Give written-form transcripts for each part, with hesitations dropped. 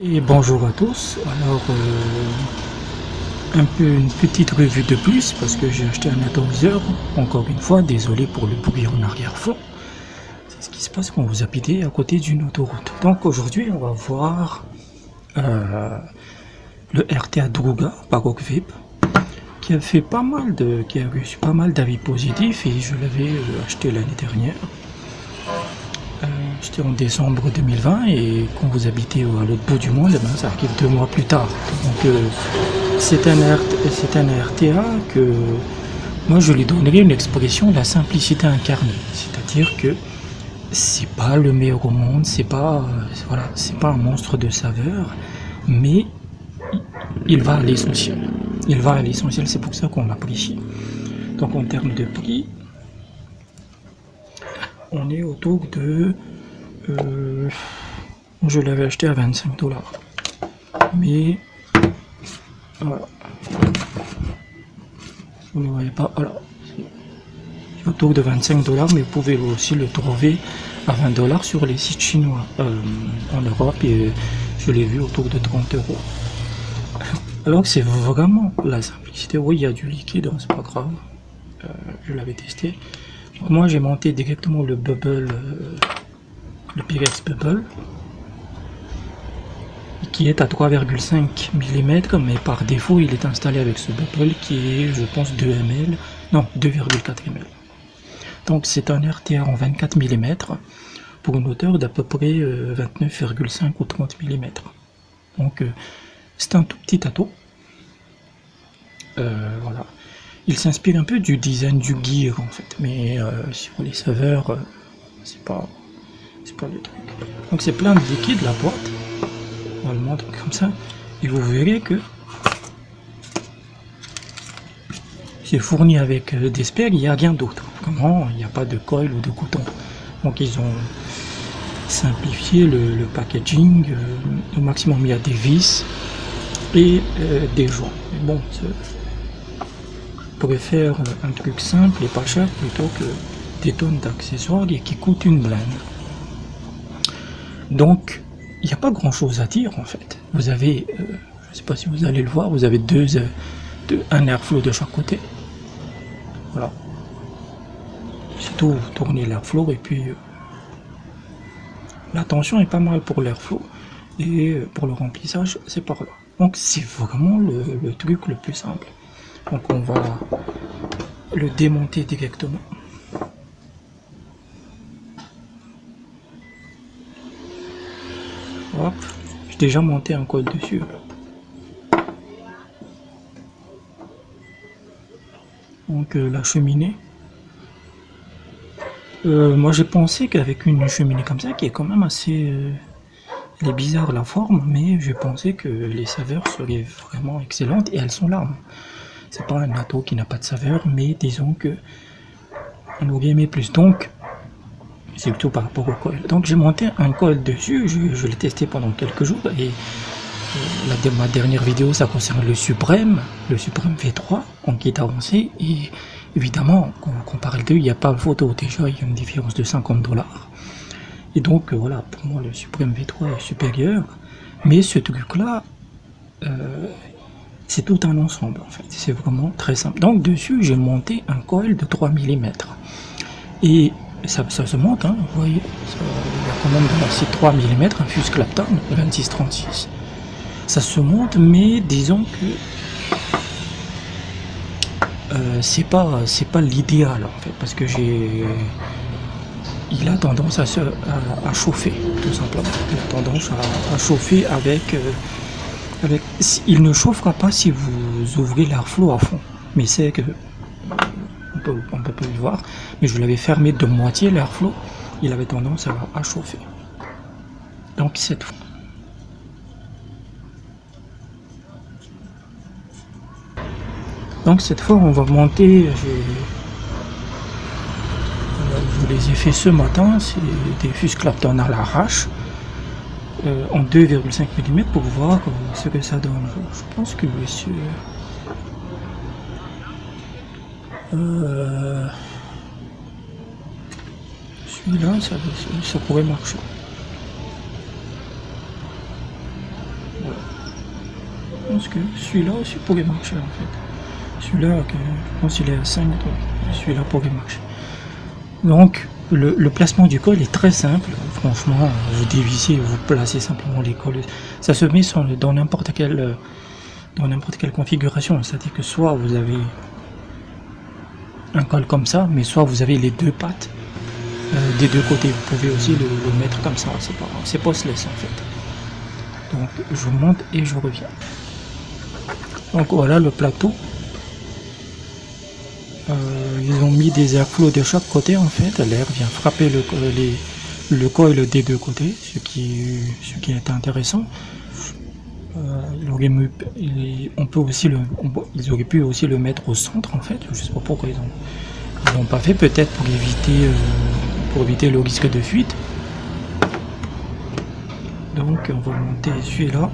Et bonjour à tous. Alors, un peu une petite revue de plus parce que j'ai acheté un atomiseur. Encore une fois, désolé pour le bruit en arrière-fond. C'est ce qui se passe quand vous habitez à côté d'une autoroute. Donc aujourd'hui, on va voir le RTA Druga Baroque Vape qui a fait qui a reçu pas mal d'avis positifs et je l'avais acheté l'année dernière. C'était en décembre 2020 et quand vous habitez à l'autre bout du monde, ben, ça arrive 2 mois plus tard. Donc c'est un RTA que moi je lui donnerais une expression la simplicité incarnée. C'est-à-dire que c'est pas le meilleur au monde, c'est pas voilà, c'est pas un monstre de saveur, mais il va à l'essentiel. Il va à l'essentiel, c'est pour ça qu'on l'apprécie. Donc en termes de prix, on est autour de je l'avais acheté à 25$. Mais voilà. Vous ne voyez pas, voilà. C'est autour de 25$, mais vous pouvez aussi le trouver à 20$ sur les sites chinois en Europe et je l'ai vu autour de 30€. Alors c'est vraiment la simplicité. Oui, il y a du liquide, c'est pas grave. Je l'avais testé. Donc, moi j'ai monté directement le bubble, le Pyrex Bubble, qui est à 3,5 mm, mais par défaut il est installé avec ce bubble qui est, je pense, 2 ml, non 2,4 ml. Donc c'est un RTA en 24 mm pour une hauteur d'à peu près 29,5 ou 30 mm. Donc c'est un tout petit ato. Voilà. Il s'inspire un peu du design du Gear en fait, mais sur les saveurs, c'est pas le truc. Donc c'est plein de liquide la boîte. On le montre comme ça et vous verrez que c'est fourni avec des spères, il n'y a rien d'autre. Vraiment, il n'y a pas de coil ou de coton. Donc ils ont simplifié le packaging au maximum. Il y a des vis et des joints. Mais bon, je préfère un truc simple et pas cher plutôt que des tonnes d'accessoires et qui coûtent une blinde. Donc il n'y a pas grand chose à dire en fait. Vous avez, je ne sais pas si vous allez le voir, vous avez un airflow de chaque côté. Voilà. C'est tout, vous tournez l'airflow et puis la tension est pas mal pour l'airflow et pour le remplissage c'est par là. Donc c'est vraiment le truc le plus simple. Donc on va le démonter directement. Hop, j'ai déjà monté un col dessus. Donc la cheminée. Moi j'ai pensé qu'avec une cheminée comme ça, qui est quand même assez... elle est bizarre la forme, mais j'ai pensé que les saveurs seraient vraiment excellentes et elles sont là. C'est pas un ato qui n'a pas de saveur, mais disons que on aurait aimé plus. Donc surtout par rapport au coil. Donc j'ai monté un coil dessus, je l'ai testé pendant quelques jours et ma dernière vidéo ça concerne le Supreme V3 en kit avancé et évidemment quand on compare les deux il n'y a pas de photo, déjà il y a une différence de 50$. Et donc voilà, pour moi le Supreme V3 est supérieur, mais ce truc là c'est tout un ensemble en fait, c'est vraiment très simple. Donc dessus j'ai monté un coil de 3 mm et ça se monte, hein, vous voyez, il y a quand même dans ces 3 mm un fuse Clapton 2636. Ça se monte, mais disons que c'est pas l'idéal en fait, parce que il a tendance à chauffer, tout simplement. Il a tendance à chauffer avec il ne chauffera pas si vous ouvrez l'airflow à fond, mais c'est que on peut pas le voir, mais je l'avais fermé de moitié l'airflow, il avait tendance à chauffer. Donc cette fois, on va monter. Je vous les ai fait ce matin, c'est des fuse Clapton à l'arrache en 2,5 mm pour voir ce que ça donne. Je pense que monsieur celui-là, ça pourrait marcher. pense que celui-là aussi pourrait marcher en fait. Celui-là, je pense qu'il est à 5, donc celui-là pourrait marcher. Donc le placement du col est très simple, franchement, vous dévissez, vous placez simplement les cols. Ça se met dans n'importe quelle configuration, c'est-à-dire que soit vous avez un col comme ça, mais soit vous avez les deux pattes des deux côtés. Vous pouvez aussi le mettre comme ça, c'est postless en fait. Donc je vous monte et je reviens. Donc voilà le plateau. Ils ont mis des airflows de chaque côté en fait. L'air vient frapper le coil des deux côtés, ce qui est intéressant. Ils auraient pu aussi le mettre au centre en fait. Je sais pas pourquoi ils l'ont pas fait, peut-être pour éviter le risque de fuite. Donc on va monter celui-là.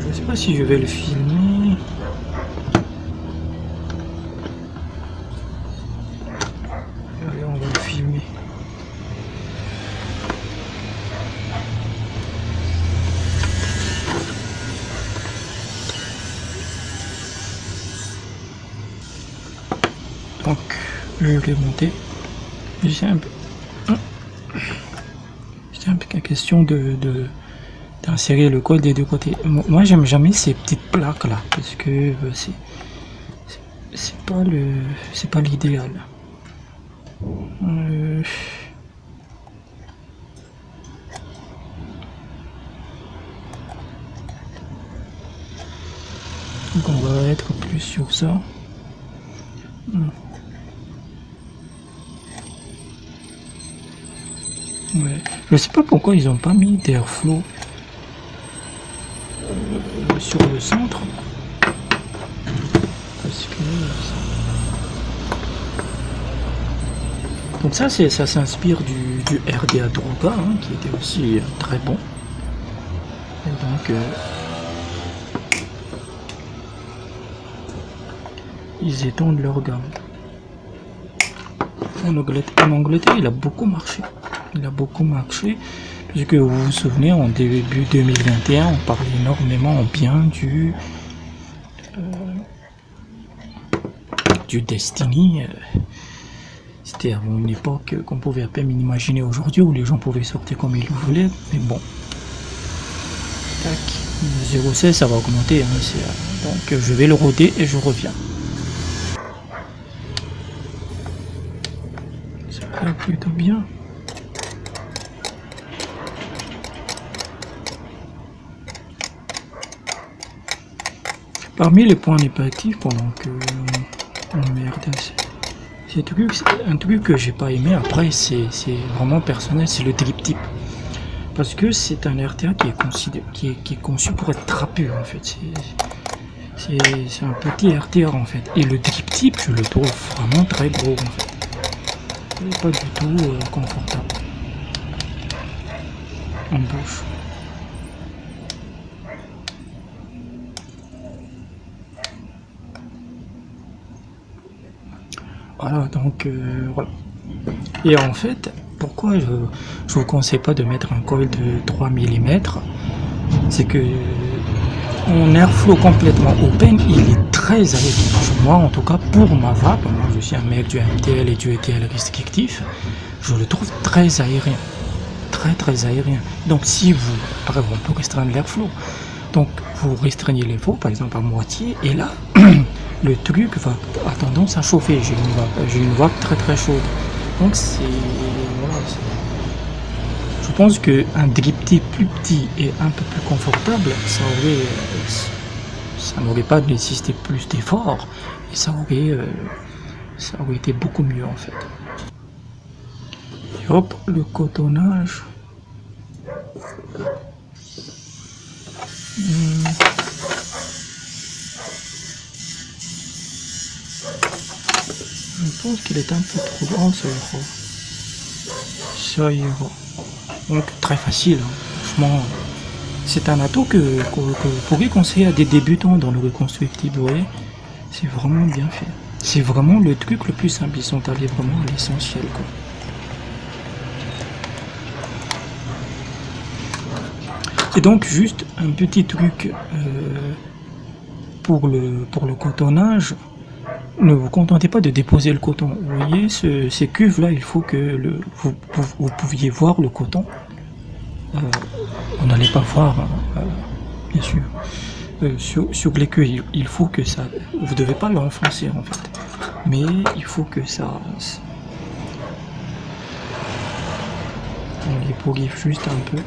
Je sais pas si je vais le filmer. Allez, on va le filmer. Donc je l'ai monté. C'est un peu question d'insérer le col des deux côtés. Moi j'aime jamais ces petites plaques là parce que c'est pas l'idéal. Donc on va être plus sur ça. Ouais. Je sais pas pourquoi ils ont pas mis d'airflow sur le centre. Parce que donc ça s'inspire du RDA Droga hein, qui était aussi très bon. Et donc ils étendent leur gamme. En Angleterre, il a beaucoup marché. Puisque vous vous souvenez, en début 2021, on parlait énormément bien du Destiny. C'était avant une époque qu'on pouvait à peine imaginer aujourd'hui, où les gens pouvaient sortir comme ils voulaient. Mais bon. Tac. 0,16, ça va augmenter. Hein, donc je vais le roder et je reviens. Ça va plutôt bien. Parmi les points négatifs, pendant que un truc que j'ai pas aimé, après c'est vraiment personnel, c'est le drip tip. Parce que c'est un RTA qui est conçu pour être trapu en fait. C'est un petit RTA en fait. Et le drip tip, je le trouve vraiment très gros en fait. Il n'est pas du tout confortable en bouche. Voilà, donc voilà. Et en fait, pourquoi je vous conseille pas de mettre un coil de 3 mm, c'est que en airflow complètement open, il est très aérien. Moi, en tout cas, pour ma vape, moi je suis un mec du MTL et du ETL restrictif, je le trouve très aérien. Très aérien. Donc si vous, par exemple, on peut restreindre l'airflow. Donc vous restreignez les flots, par exemple à moitié, et là, le truc a tendance à chauffer. J'ai une vape très chaude. Donc voilà, je pense qu'un drip tip plus petit et un peu plus confortable, ça n'aurait pas nécessité plus d'efforts et ça aurait été beaucoup mieux en fait. Et hop, le cotonnage. Je pense qu'il est un peu trop grand, ça ira. Donc très facile, hein. Franchement, c'est un atout que vous pourrez conseiller à des débutants dans le reconstructible, vous voyez. C'est vraiment bien fait. C'est vraiment le truc le plus simple, ils sont allés vraiment à l'essentiel, quoi. Et donc juste un petit truc pour le cotonnage. Ne vous contentez pas de déposer le coton. Vous voyez, ces cuves-là, il faut que vous pouviez voir le coton. Vous n'allez pas voir, bien sûr. Sur les cuves, il faut que ça... Vous ne devez pas l'enfoncer, en fait. Mais il faut que ça... On les pourrive juste un peu.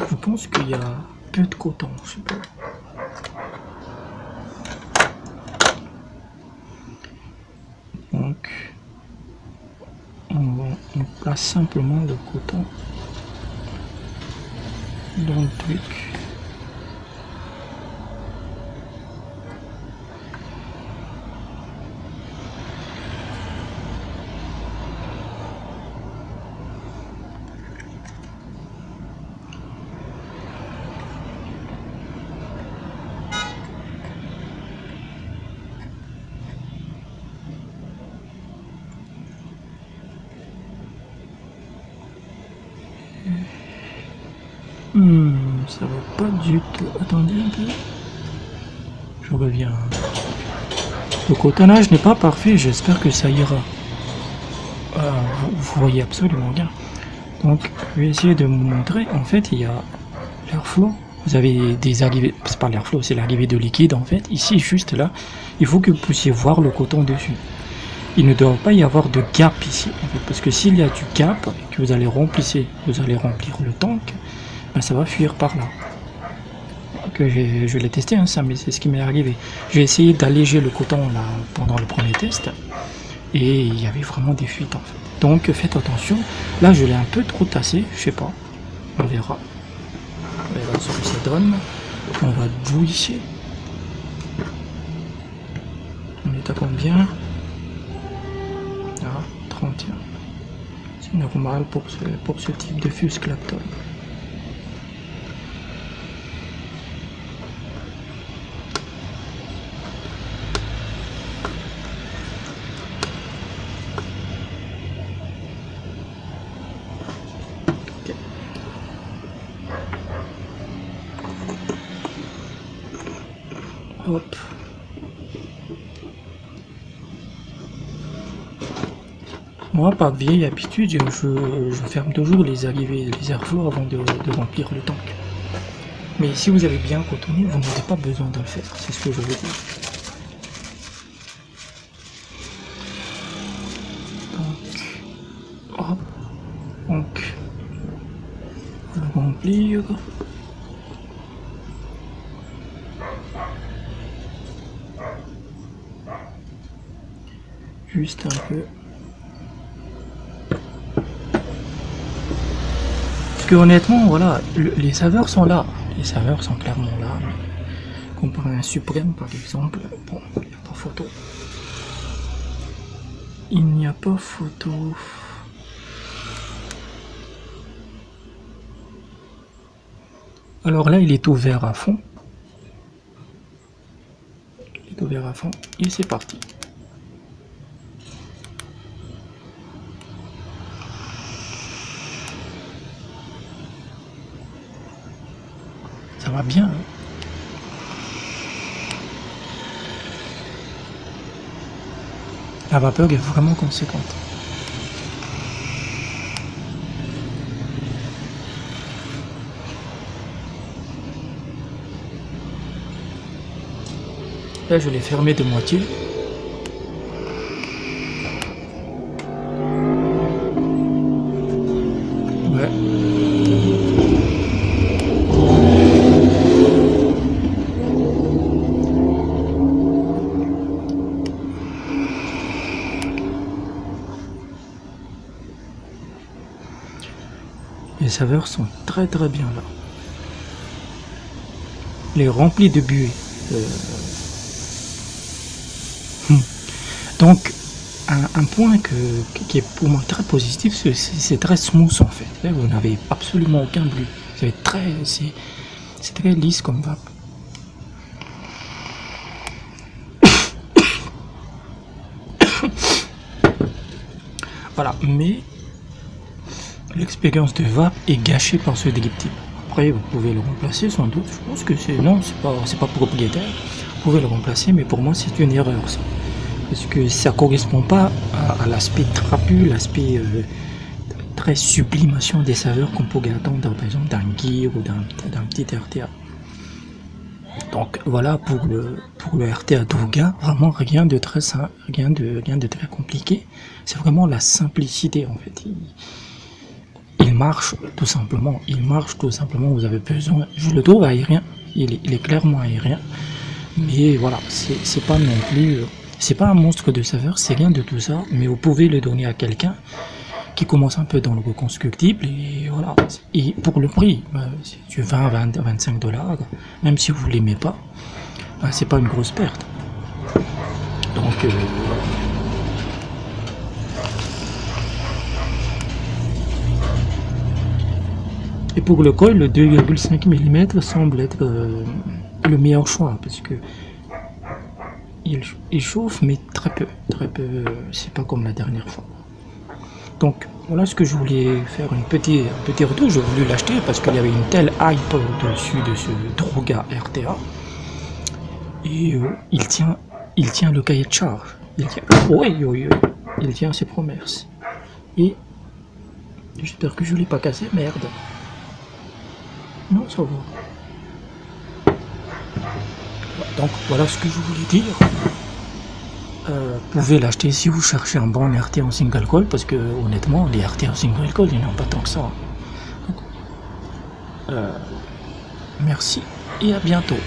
Je pense qu'il y a peu de coton, je sais pas. Donc, on place simplement le coton dans le truc. Ça va pas du tout. Attendez un peu. Je reviens. Le cotonnage n'est pas parfait, j'espère que ça ira. Vous voyez absolument bien. Donc, je vais essayer de vous montrer. En fait, il y a l'airflow. Vous avez des arrivées, c'est pas l'airflow, c'est l'arrivée de liquide en fait. Ici, juste là, il faut que vous puissiez voir le coton dessus. Il ne doit pas y avoir de gap ici, en fait, parce que s'il y a du gap et que vous allez remplir le tank, ben ça va fuir par là. Que je l'ai testé, hein, ça, mais c'est ce qui m'est arrivé. J'ai essayé d'alléger le coton là pendant le premier test et il y avait vraiment des fuites en fait. Donc faites attention. Là, je l'ai un peu trop tassé, je sais pas. On verra. On verra ce que ça donne. On va bouillir. On est à combien? Ah, 31. C'est normal pour ce type de fuse Clapton. Hop. Moi, par vieille habitude, je ferme toujours les arrivées, les airflows avant de remplir le tank. Mais si vous avez bien cotonné, vous n'avez pas besoin de le faire, c'est ce que je veux dire. Donc, hop. Donc, le remplir. Juste un peu. Parce que honnêtement, voilà, les saveurs sont là. Les saveurs sont clairement là. Comparé à un suprême, par exemple, bon, il n'y a pas photo. Il n'y a pas photo. Alors là, il est ouvert à fond. Il est ouvert à fond. Et c'est parti. Ça va bien. Hein. La vapeur est vraiment conséquente. Là, je l'ai fermé de moitié. Ouais. Les saveurs sont très très bien là. Les remplis de buée. Donc, un point qui est pour moi très positif, c'est très smooth en fait. Là, vous n'avez absolument aucun bruit. C'est très lisse comme vape. Voilà, mais l'expérience de VAP est gâchée par ce drip type. Après, vous pouvez le remplacer sans doute. Je pense que non, c'est pas propriétaire. Vous pouvez le remplacer, mais pour moi, c'est une erreur ça. Parce que ça correspond pas à l'aspect trapu, l'aspect très sublimation des saveurs qu'on pourrait attendre, par exemple, d'un gear ou d'un petit RTA. Donc voilà pour le RTA Druga, vraiment rien de très simple, rien de très compliqué. C'est vraiment la simplicité en fait. Il marche tout simplement. Il marche tout simplement. Vous avez besoin. Je le trouve aérien. Il est clairement aérien. Mais voilà, c'est pas non plus. C'est pas un monstre de saveur. C'est rien de tout ça. Mais vous pouvez le donner à quelqu'un qui commence un peu dans le reconstructible. Et voilà. Et pour le prix, c'est du 20, 25 $. Même si vous l'aimez pas, c'est pas une grosse perte. Donc et pour le coil, le 2,5 mm semble être le meilleur choix parce que il chauffe mais très peu, c'est pas comme la dernière fois. Donc voilà ce que je voulais faire, un petit retour. J'ai voulu l'acheter parce qu'il y avait une telle hype au-dessus de ce Druga RTA et il tient le cahier de charge. Il tient ses promesses et j'espère que je l'ai pas cassé, merde. Non, ça va. Donc voilà ce que je voulais dire. Vous pouvez l'acheter si vous cherchez un bon RT en single coil, parce que honnêtement les RT en single coil il n'y en a pas tant que ça. Donc, merci et à bientôt.